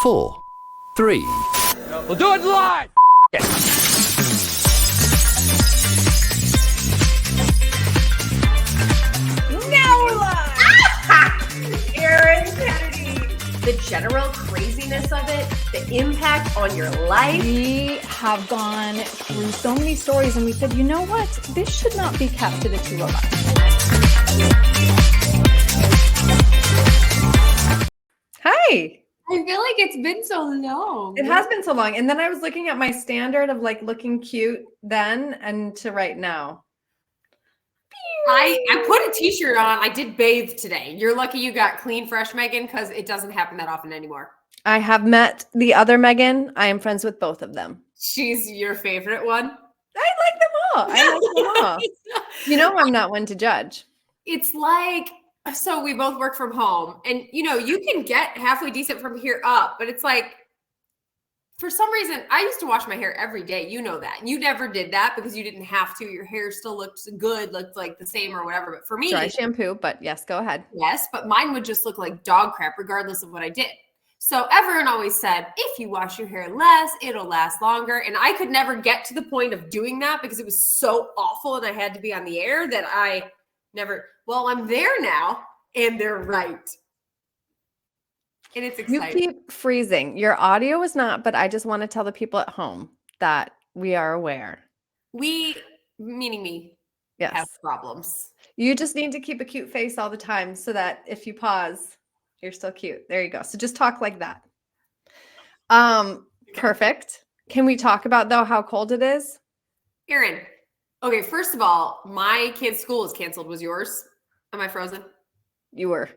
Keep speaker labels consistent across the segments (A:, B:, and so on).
A: 4, 3.
B: We'll do it live!
C: Now we're live! Erin Kennedy. The general craziness of it, the impact on your life.
D: We have gone through so many stories and we said, you know what? This should not be kept to the two of us.
C: Hi.
E: I feel like it's been so long.
C: It has been so long. And then I was looking at my standard of like looking cute then and to right now.
E: I put a t-shirt on. I did bathe today. You're lucky you got clean, fresh, Megan, because it doesn't happen that often anymore.
C: I have met the other Megan. I am friends with both of them.
E: She's your favorite one.
C: I like them all. I like them all. You know, I'm not one to judge.
E: It's like, so we both work from home and you can get halfway decent from here up, but it's like, for some reason, I used to wash my hair every day. You know that. You never did that because you didn't have to. Your hair still looked good, looked like the same or whatever. But for me,
C: dry shampoo, but yes, go ahead.
E: Yes, but mine would just look like dog crap regardless of what I did. So everyone always said, if you wash your hair less, it'll last longer. And I could never get to the point of doing that because it was so awful and I had to be on the air that I never, well, I'm there now and they're right. And it's exciting.
C: You keep freezing. Your audio is not, but I just want to tell the people at home that we are aware.
E: We, meaning me,
C: yes,
E: have problems.
C: You just need to keep a cute face all the time so that if you pause, you're still cute. There you go. So just talk like that. Perfect. Can we talk about though how cold it is?
E: Erin, okay, first of all, my kid's school is canceled. Was yours? Am I frozen?
C: You were.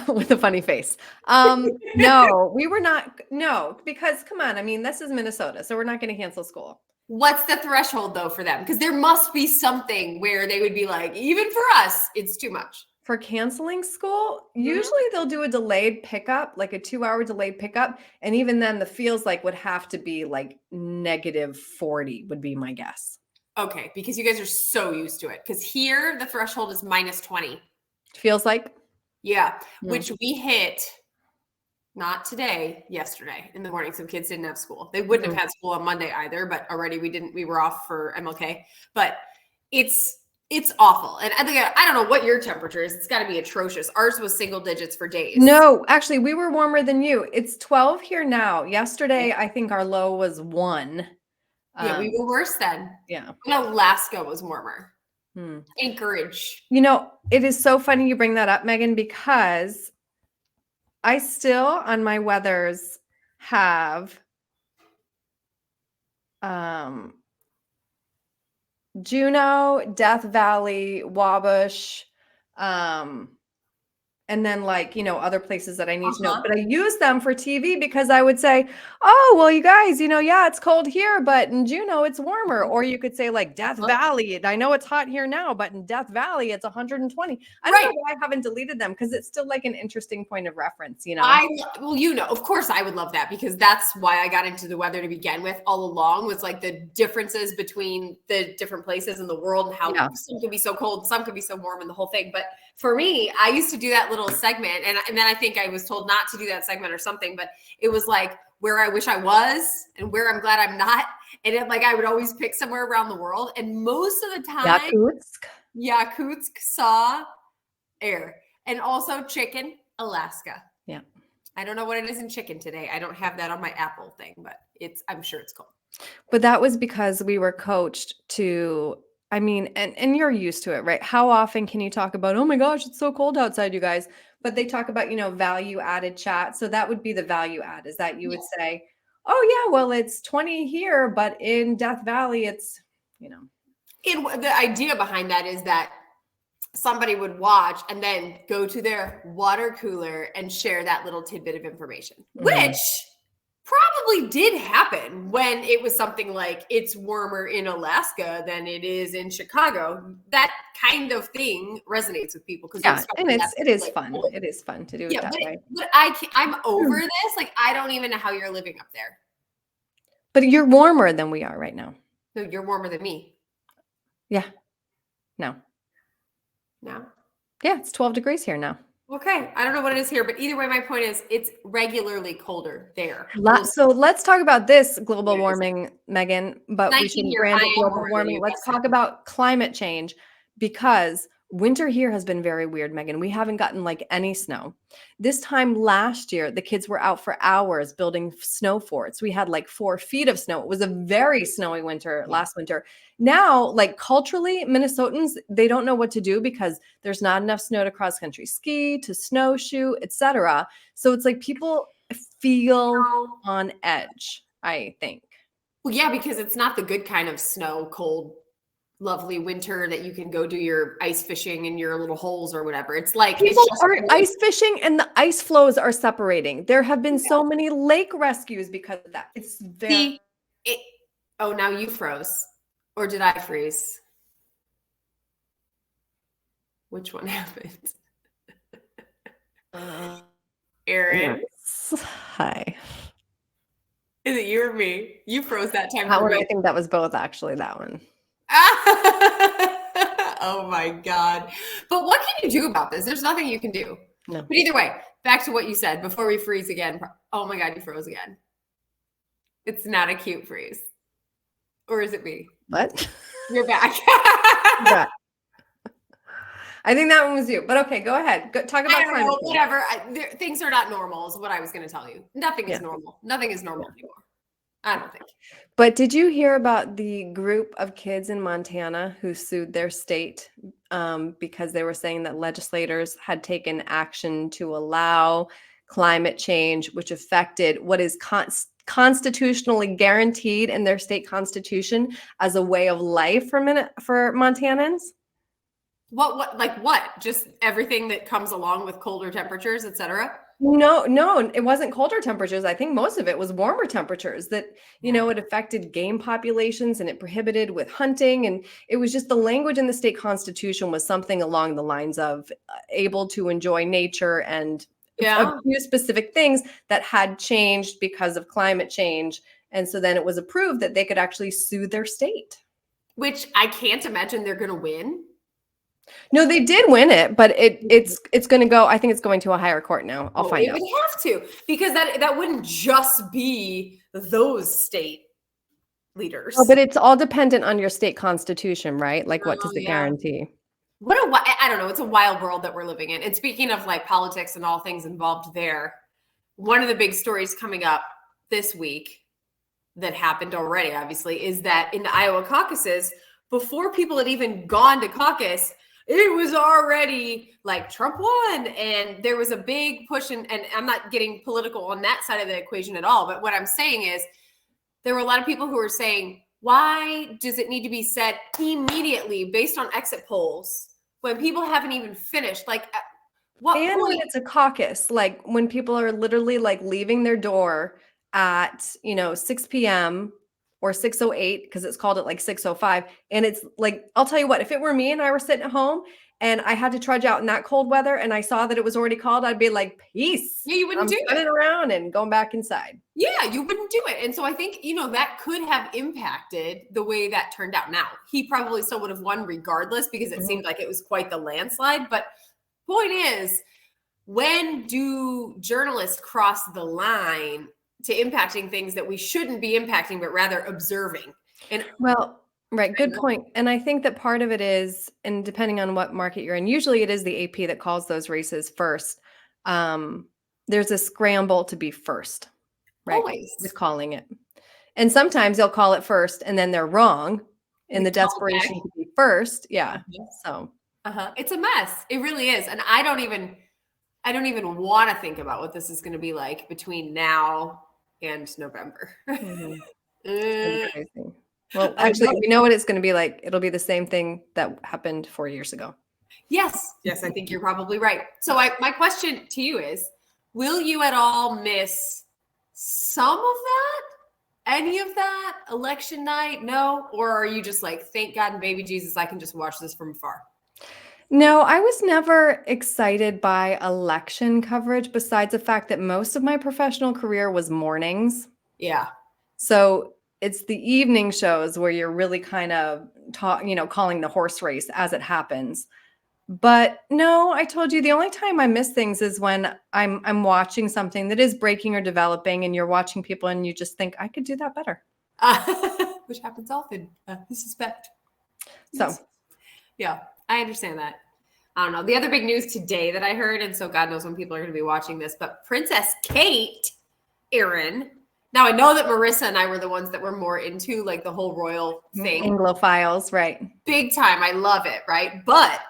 C: With a funny face. No, we were not. No, because come on. I mean, this is Minnesota, so we're not going to cancel school.
E: What's the threshold though for them? Because there must be something where they would be like, even for us, it's too much.
C: For canceling school, usually they'll do a delayed pickup, like a 2-hour delayed pickup. And even then the feels like would have to be like -40 would be my guess.
E: Okay, because you guys are so used to it. Because here the threshold is -20.
C: Feels like?
E: Yeah, which we hit not today, yesterday in the morning. Some kids didn't have school. They wouldn't have had school on Monday either, but already we were off for MLK. But it's awful. And I think, I don't know what your temperature is. It's got to be atrocious. Ours was single digits for days.
C: No, actually we were warmer than you. It's 12 here now. Yesterday, I think our low was 1.
E: Yeah, we were worse then.
C: Yeah.
E: And Alaska was warmer. Anchorage.
C: You know, it is so funny you bring that up, Megan, because I still on my weathers have Juneau, Death Valley, Wabash, and then like, other places that I need to know. But I use them for TV because I would say, oh, well, you guys, yeah, it's cold here, but in Juneau, it's warmer. Or you could say like Death Valley. I know it's hot here now, but in Death Valley, it's 120. I don't know why I haven't deleted them because it's still like an interesting point of reference,
E: Of course I would love that because that's why I got into the weather to begin with all along was like the differences between the different places in the world and how some can be so cold, some can be so warm and the whole thing. But for me, I used to do that little segment and then I think I was told not to do that segment or something, but it was like where I wish I was and where I'm glad I'm not. And I would always pick somewhere around the world. And most of the time, Yakutsk saw air and also chicken, Alaska.
C: Yeah. I
E: don't know what it is in chicken today. I don't have that on my Apple thing, but I'm sure it's cold.
C: But that was because we were coached to, and you're used to it, right? How often can you talk about, oh my gosh, it's so cold outside, you guys? But they talk about, value added chat. So that would be the value add is that you would say, oh yeah, well, it's 20 here, but in Death Valley, it's,
E: The idea behind that is that somebody would watch and then go to their water cooler and share that little tidbit of information, which probably did happen when it was something like it's warmer in Alaska than it is in Chicago. That kind of thing resonates with people because
C: and it is fun. Cool. It is fun to do it that way.
E: But I'm over this. Like I don't even know how you're living up there.
C: But you're warmer than we are right now.
E: No, you're warmer than me.
C: Yeah. No.
E: No.
C: Yeah, it's 12 degrees here now.
E: Okay. I don't know what it is here, but either way, my point is it's regularly colder there.
C: So let's talk about this global warming, Megan, but we
E: 19
C: shouldn't
E: here.
C: brand
E: I
C: it
E: am
C: global
E: warmer than
C: warming.
E: you.
C: Let's
E: That's
C: talk about climate change because winter here has been very weird, Megan. We haven't gotten like any snow. This time last year, the kids were out for hours building snow forts. We had like 4 feet of snow. It was a very snowy winter last winter. Now, like culturally, Minnesotans, they don't know what to do because there's not enough snow to cross country ski, to snowshoe, etc. So it's like people feel on edge, I think.
E: Well, yeah, because it's not the good kind of snow, cold, lovely winter that you can go do your ice fishing in your little holes or whatever. It's like
C: People
E: it's just
C: aren't ice fishing and the ice flows are separating. There have been so many lake rescues because of that. It's very
E: oh, now you froze. Or did I freeze? Which one happened? Erin.
C: Yes. Hi.
E: Is it you or me? You froze that time
C: That
E: for
C: one,
E: me.
C: I think that was both actually, that one.
E: Oh my God. But what can you do about this? There's nothing you can do.
C: No.
E: But either way, back to what you said before we freeze again. Oh my God, you froze again. It's not a cute freeze. Or is it me?
C: What?
E: You're back.
C: Yeah. I think that one was you. But okay, go ahead. Talk about climate change.
E: Whatever. Things are not normal is what I was going to tell you. Nothing is normal. Nothing is normal anymore. I don't think.
C: But did you hear about the group of kids in Montana who sued their state because they were saying that legislators had taken action to allow climate change, which affected what is constitutionally guaranteed in their state constitution as a way of life for Montanans?
E: What? Just everything that comes along with colder temperatures, etc.
C: No, it wasn't colder temperatures. I think most of it was warmer temperatures that, it affected game populations and it prohibited with hunting. And it was just the language in the state constitution was something along the lines of able to enjoy nature and a few specific things that had changed because of climate change. And so then it was approved that they could actually sue their state.
E: Which I can't imagine they're going to win.
C: No, they did win it, but it's going to go. I think it's going to a higher court now. I'll find out.
E: It would have to, because that wouldn't just be those state leaders.
C: Oh, but it's all dependent on your state constitution, right? Like, what does it guarantee?
E: I don't know. It's a wild world that we're living in. And speaking of like politics and all things involved there, one of the big stories coming up this week that happened already, obviously, is that in the Iowa caucuses, before people had even gone to caucus, it was already like Trump won. And there was a big push. And I'm not getting political on that side of the equation at all. But what I'm saying is there were a lot of people who were saying, why does it need to be set immediately based on exit polls when people haven't even finished? Like, at what
C: point? When it's a caucus, like when people are literally like leaving their door at, 6 p.m. or 6:08, because it's called at like 6:05. And it's like, I'll tell you what, if it were me and I were sitting at home and I had to trudge out in that cold weather and I saw that it was already called, I'd be like, peace.
E: Yeah, you wouldn't do it.
C: Turning around and going back inside.
E: Yeah, you wouldn't do it. And so I think, that could have impacted the way that turned out. Now, he probably still would have won regardless because it seemed like it was quite the landslide. But point is, when do journalists cross the line to impacting things that we shouldn't be impacting, but rather observing? And
C: right. Good point. And I think that part of it is, and depending on what market you're in, usually it is the AP that calls those races first. There's a scramble to be first, right?
E: Always.
C: With calling it. And sometimes they'll call it first and then they're wrong in the desperation to be first. Yeah. So.
E: It's a mess. It really is. And I don't even want to think about what this is going to be like between now and November.
C: Crazy. Well, actually, we know what it's going to be like. It'll be the same thing that happened 4 years ago.
E: Yes, I think you're probably right. So my question to you is, will you at all miss some of that? Any of that? Election night? No? Or are you just like, thank God and baby Jesus, I can just watch this from afar?
C: No, I was never excited by election coverage besides the fact that most of my professional career was mornings.
E: Yeah.
C: So it's the evening shows where you're really kind of calling the horse race as it happens. But no, I told you the only time I miss things is when I'm watching something that is breaking or developing, and you're watching people and you just think I could do that better.
E: Which happens often. I suspect.
C: So
E: yeah, I understand that. I don't know. The other big news today that I heard, and so God knows when people are going to be watching this, but Princess Kate, Erin. Now I know that Marissa and I were the ones that were more into like the whole royal thing.
C: Anglophiles, right?
E: Big time. I love it, right? But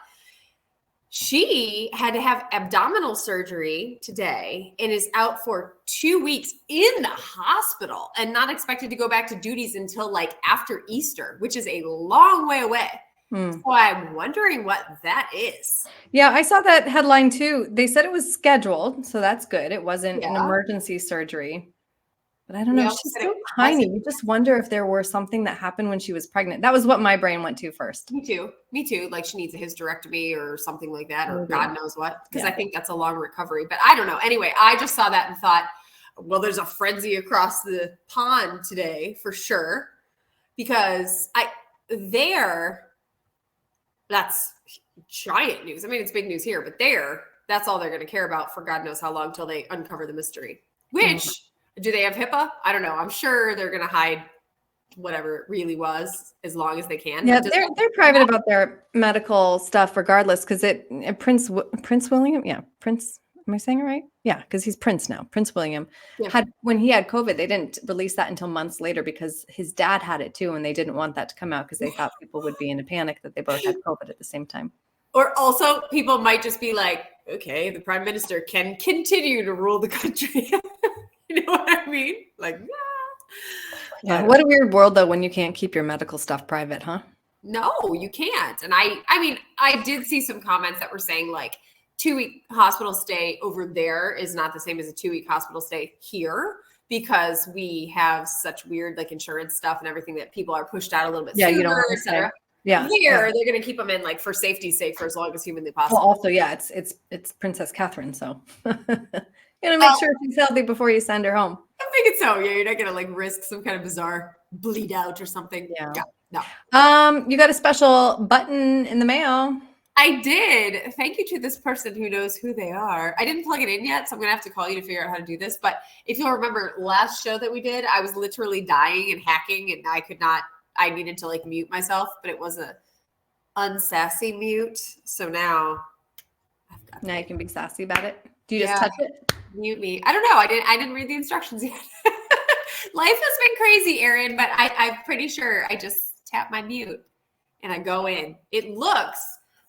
E: she had to have abdominal surgery today and is out for 2 weeks in the hospital and not expected to go back to duties until like after Easter, which is a long way away. So I'm wondering what that is.
C: Yeah, I saw that headline too. They said it was scheduled, so that's good. It wasn't an emergency surgery. But I don't know. She's so tiny. You just wonder if there were something that happened when she was pregnant. That was what my brain went to first.
E: Me too. Me too. Like she needs a hysterectomy or something like that, or God knows what, because I think that's a long recovery. But I don't know. Anyway, I just saw that and thought, well, there's a frenzy across the pond today for sure, because that's giant news. I mean, it's big news here, but that's all they're going to care about for God knows how long till they uncover the mystery. Which, do they have HIPAA? I don't know. I'm sure they're going to hide whatever it really was as long as they can.
C: Yeah, they're private about their medical stuff regardless, because Prince William, Prince, am I saying it right? Yeah, because he's Prince now. Prince William when he had COVID, they didn't release that until months later because his dad had it too, and they didn't want that to come out because they thought people would be in a panic that they both had COVID at the same time. Or
E: also, people might just be like, okay, the prime minister can continue to rule the country. You know what I mean? Like,
C: yeah. What a weird world though when you can't keep your medical stuff private, huh?
E: No, you can't. And I mean, I did see some comments that were saying like 2-week hospital stay over there is not the same as a 2-week hospital stay here, because we have such weird like insurance stuff and everything that people are pushed out a little bit sooner,
C: you don't
E: et cetera.
C: Yeah.
E: They're going to keep them in like for safety's sake for as long as humanly possible.
C: Well, also, it's Princess Catherine, so you know, make sure she's healthy before you send her home.
E: I'm thinking so. Yeah, you're not going to like risk some kind of bizarre bleed out or something.
C: Yeah.
E: No.
C: You got a special button in the mail.
E: I did. Thank you to this person who knows who they are. I didn't plug it in yet, so I'm going to have to call you to figure out how to do this. But if you'll remember last show that we did, I was literally dying and hacking, and I needed to like mute myself, but it was a unsassy mute. So now
C: Now you can be sassy about it. Do you just touch it?
E: Mute me. I don't know. I didn't read the instructions yet. Life has been crazy, Erin, but I'm pretty sure I just tap my mute and I go in. It looks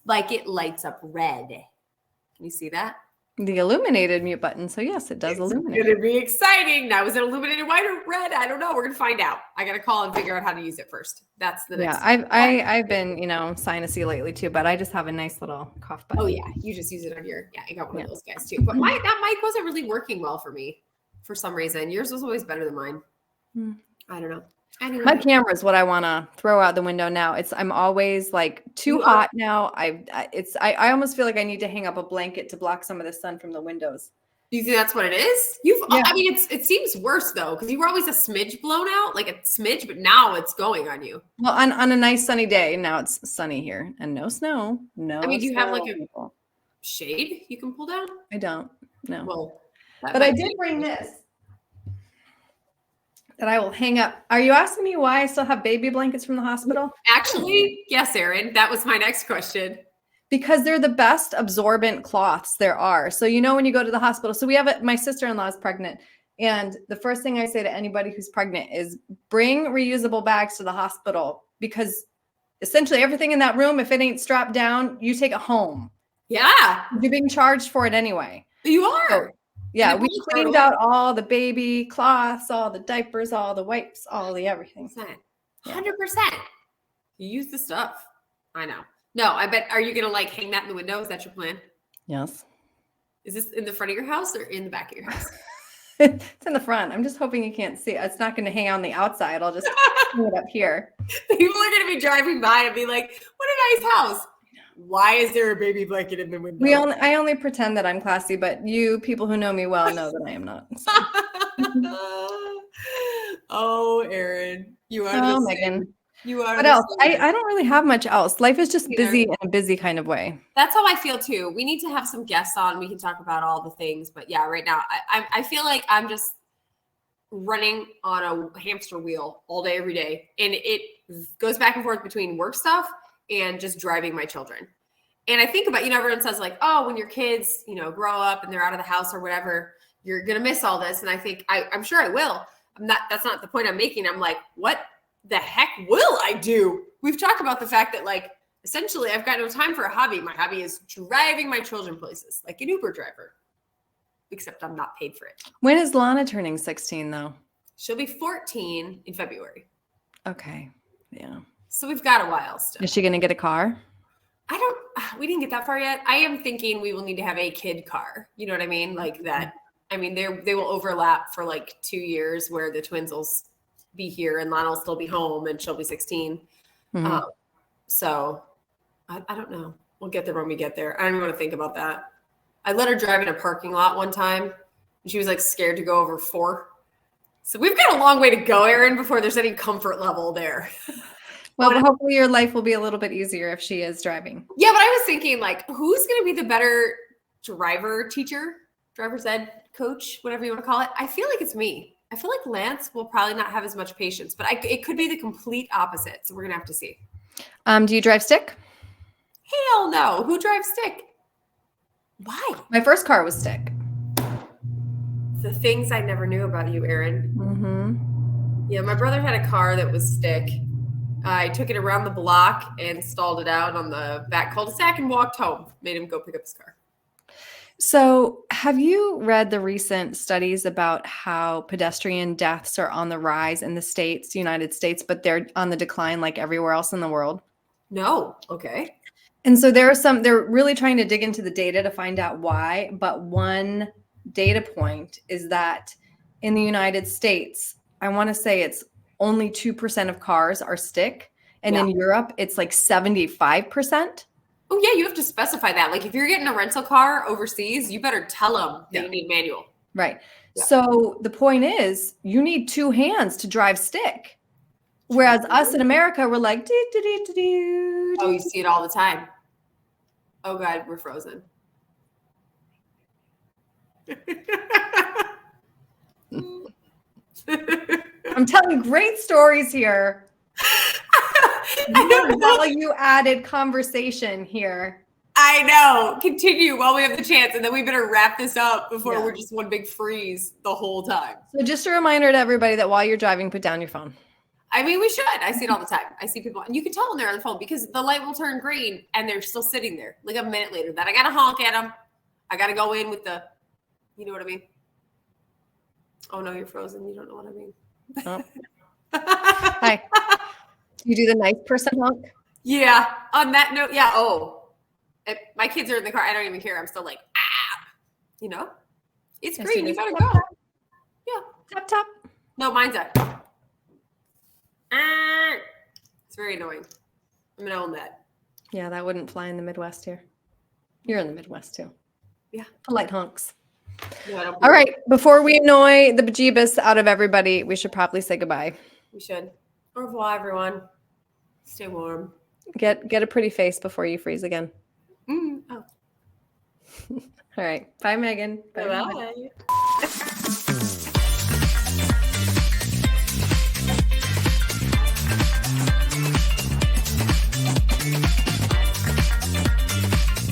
E: like it lights up red. Can you see that?
C: The illuminated mute button. So yes, it does illuminate.
E: It's going to be exciting. Now, is it illuminated white or red? I don't know. We're going to find out. I got to call and figure out how to use it first. That's the next.
C: Yeah, I've been, sinusy lately too, but I just have a nice little cough button.
E: Oh yeah, you just use it on your. Yeah, I got one of those guys too. But that mic wasn't really working well for me for some reason. Yours was always better than mine. I don't know. Anyway.
C: My camera is what I want to throw out the window now. I'm always like too hot now. I almost feel like I need to hang up a blanket to block some of the sun from the windows.
E: Do you think that's what it is? I mean, it seems worse though, because you were always a smidge blown out, like a smidge, but now it's going on you.
C: Well, on a nice sunny day, now it's sunny here and no snow. No.
E: I mean, do you have like a shade you can pull down?
C: I don't. No.
E: Well,
C: but I did bring this that I will hang up. Are you asking me why I still have baby blankets from the hospital?
E: Actually, yes, Erin. That was my next question.
C: Because they're the best absorbent cloths there are. So, when you go to the hospital, so we have my sister-in-law is pregnant. And the first thing I say to anybody who's pregnant is bring reusable bags to the hospital, because essentially everything in that room, if it ain't strapped down, you take it home.
E: Yeah.
C: You're being charged for it anyway.
E: You are.
C: So, yeah, we cleaned out all the baby cloths, all the diapers, all the wipes, all the everything.
E: 100%. You use the stuff. I know. No, I bet. Are you going to like hang that in the window? Is that your plan?
C: Yes.
E: Is this in the front of your house or in the back of your house?
C: It's in the front. I'm just hoping you can't see it. It's not going to hang on the outside. I'll just hang it up here.
E: People are going to be driving by and be like, what a nice house. Why is there a baby blanket in the window?
C: I only pretend that I'm classy, but you people who know me well know that I am not. So.
E: Oh, Erin, you are.
C: Oh, Megan.
E: You are.
C: What else? I don't really have much else. Life is just
E: Me
C: busy in a busy kind of way.
E: That's how I feel too. We need to have some guests on. We can talk about all the things. But yeah, right now I feel like I'm just running on a hamster wheel all day, every day. And it goes back and forth between work stuff and just driving my children. And I think about, everyone says like, oh, when your kids, grow up and they're out of the house or whatever, you're going to miss all this. And I think I'm sure I will. That's not the point I'm making. I'm like, what the heck will I do? We've talked about the fact that like, essentially I've got no time for a hobby. My hobby is driving my children places like an Uber driver, except I'm not paid for it.
C: When is Lana turning 16 though?
E: She'll be 14 in February.
C: Okay. Yeah.
E: So we've got a while still.
C: Is she going to get a car?
E: We didn't get that far yet. I am thinking we will need to have a kid car. You know what I mean? Like that. I mean, they will overlap for like 2 years where the twins will be here and Lana will still be home and she'll be 16.
C: Mm-hmm.
E: So I don't know. We'll get there when we get there. I don't even want to think about that. I let her drive in a parking lot one time and she was like scared to go over 4. So we've got a long way to go, Erin, before there's any comfort level there.
C: Well, hopefully your life will be a little bit easier if she is driving.
E: Yeah, but I was thinking like, who's going to be the better driver's ed coach, whatever you want to call it? I feel like it's me. I feel like Lance will probably not have as much patience, but it could be the complete opposite. So we're going to have to see.
C: Do you drive stick?
E: Hell no. Who drives stick? Why?
C: My first car was stick.
E: The things I never knew about you, Erin.
C: Mm-hmm.
E: Yeah, my brother had a car that was stick. I took it around the block and stalled it out on the back cul-de-sac and walked home. Made him go pick up his car.
C: So have you read the recent studies about how pedestrian deaths are on the rise in the United States, but they're on the decline like everywhere else in the world?
E: No. Okay.
C: And so they're really trying to dig into the data to find out why. But one data point is that in the United States, I want to say it's only 2% of cars are stick. And in Europe, it's like 75%.
E: Oh, yeah. You have to specify that. Like if you're getting a rental car overseas, you better tell them that you need manual.
C: Right.
E: Yeah.
C: So the point is you need 2 hands to drive stick. Whereas us in America, we're like,
E: oh, you see it all the time. Oh, God, we're frozen.
C: I'm telling great stories here. Value-added conversation here.
E: I know. Continue while we have the chance, and then we better wrap this up before we're just one big freeze the whole time.
C: So just a reminder to everybody that while you're driving, put down your phone.
E: I mean, we should. I see it all the time. I see people, and you can tell when they're on the phone because the light will turn green, and they're still sitting there like a minute later. That I got to honk at them. I got to go in with the, you know what I mean? Oh, no, you're frozen. You don't know what I mean.
C: Oh. Hi. You do the nice person honk?
E: Yeah. On that note, yeah. Oh, my kids are in the car. I don't even care. I'm still like, you know, it's green. You gotta go. Yeah.
C: Tap, tap.
E: No, mine's a. It's very annoying. I'm gonna own that.
C: Yeah, that wouldn't fly in the Midwest here. You're in the Midwest too.
E: Yeah.
C: Polite honks.
E: No,
C: all right. Before we annoy the bejeebus out of everybody, we should probably say goodbye.
E: We should. Au revoir, everyone. Stay warm.
C: Get a pretty face before you freeze again.
E: Oh.
C: All right. Bye, Megan.
E: Bye.